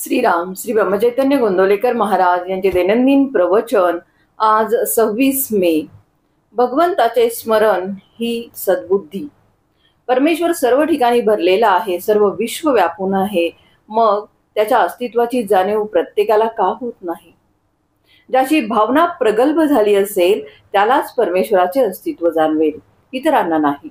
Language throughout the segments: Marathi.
श्रीराम श्री ब्रह्मचैतन्य गोंदवलेकर महाराज यांचे दैनंदिन प्रवचन आज 26 मे। भगवंताचे स्मरण ही सद्बुद्धी। परमेश्वर सर्व ठिकाणी भरलेला आहे, सर्व विश्व व्यापून आहे, मग त्याच्या अस्तित्वाची जाणीव प्रत्येकाला का होत नाही? ज्याची भावना प्रगल्भ झाली असेल त्यालाच परमेश्वराचे अस्तित्व जाणवेल, इतरांना नाही।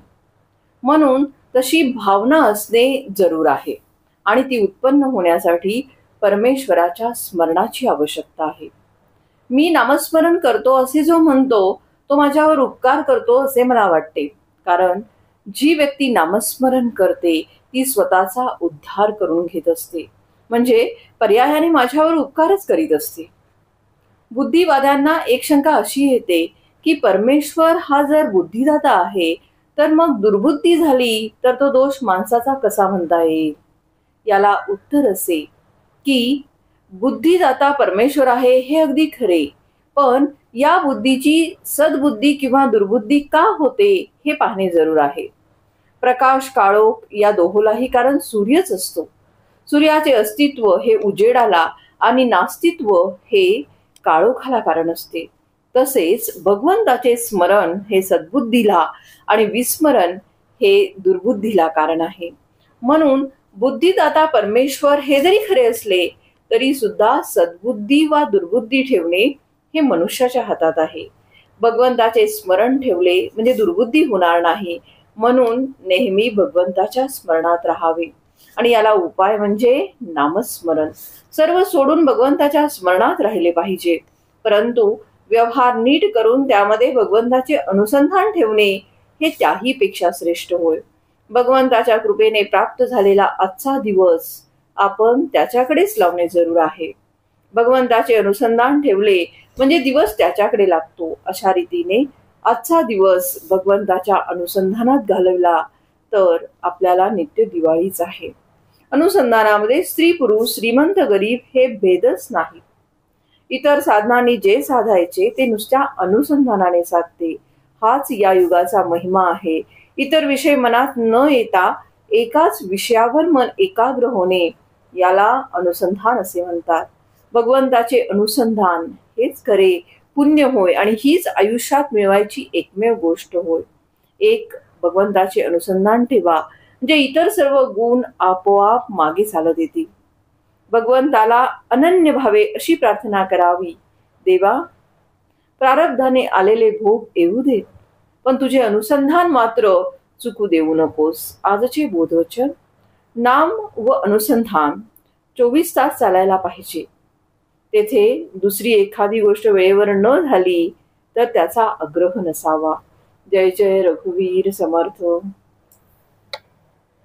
म्हणून तशी भावना असणे जरूर आहे आणि ती उत्पन्न होण्यासाठी परमेश्वराच्या स्मरणाची आवश्यकता आहे। मी नामस्मरण करतो असे जो म्हणतो तो माझ्यावर उपकार करतो असे मला वाटते, कारण जी व्यक्ती नामस्मरण करते ती स्वतःचा उद्धार करून घेत असते, म्हणजे पर्यायाने माझ्यावर उपकारच करीत असते। बुद्धिवाद्यांना एक शंका अशी येते की परमेश्वर हा जर बुद्धिदाता आहे तर मग दुर्बुद्धी झाली तर तो दोष माणसाचा कसा म्हणता येईल? याला उत्तर असे की बुद्धिदाता परमेश्वर आहे हे अगदी खरे, पण या बुद्धीची सद्बुद्धी किंवा दुर्बुद्धी का होते हे पाहणे जरूर आहे। प्रकाश काळोख या दोहोलाही कारण सूर्यच असतो। सूर्याचे अस्तित्व हे उजेडाला आणि नास्तित्व हे काळोखाला कारण असते। तसेच भगवंताचे स्मरण हे सद्बुद्धीला आणि विस्मरण हे दुर्बुद्धीला कारण आहे। म्हणून बुद्धिदाता परमेश्वर हे जरी खरे असले तरी सुद्धा सद्बुद्धी वा दुर्बुद्धी ठेवणे हे मनुष्याच्या हातात आहे। भगवंताचे स्मरण ठेवले म्हणजे दुर्बुद्धी होणार नाही, म्हणून नेहमी भगवंताच्या स्मरणात राहावे आणि याला उपाय म्हणजे नामस्मरण। सर्व सोडून भगवंताच्या स्मरणात राहिले पाहिजे, परंतु व्यवहार नीट करून त्यामध्ये भगवंताचे अनुसंधान ठेवणे हे त्याही पेक्षा श्रेष्ठ होय। भगवंताच्या कृपेने प्राप्त झालेला आजचा दिवस आपण त्याच्याकडेच लावणे जरूर आहे। भगवंताचे अनुसंधान ठेवले म्हणजे दिवस त्याच्याकडे लागतो। अशा रीतीने आजचा दिवस भगवंताच्या अनुसंधानात घालवला तर आपल्याला नित्य दिवाळीच आहे। अनुसंधानामध्ये स्त्री पुरुष श्रीमंत गरीब हे भेदच नाही। इतर साधनांनी जे साधायचे ते नुसत्या अनुसंधानाने साधते, हाच या युगाचा महिमा आहे। इतर विषय मनात न येता एकाच विषयावर मन एकाग्र होणे याला अनुसंधान असे म्हणतात। भगवंताचे अनुसंधान हेच खरे पुण्य होय आणि हीच आयुष्यात मिळवायची एकमेव गोष्ट होय। एक भगवंताचे अनुसंधान ठेवा म्हणजे इतर सर्व गुण आपोआप मागे चालत येतील। भगवंताला अनन्य भावे अशी प्रार्थना करावी, देवा प्रारब्धाने आलेले भोग येऊ दे, पण तुझे अनुसंधान मात्र चुकू देऊ नकोस। आजचे बोधवचन, नाम व अनुसंधान 24 तास चालायला पाहिजे। तेथे दुसरी एखादी गोष्ट वेळेवर न झाली तर त्याचा आग्रह नसावा। जय जय रघुवीर समर्थ।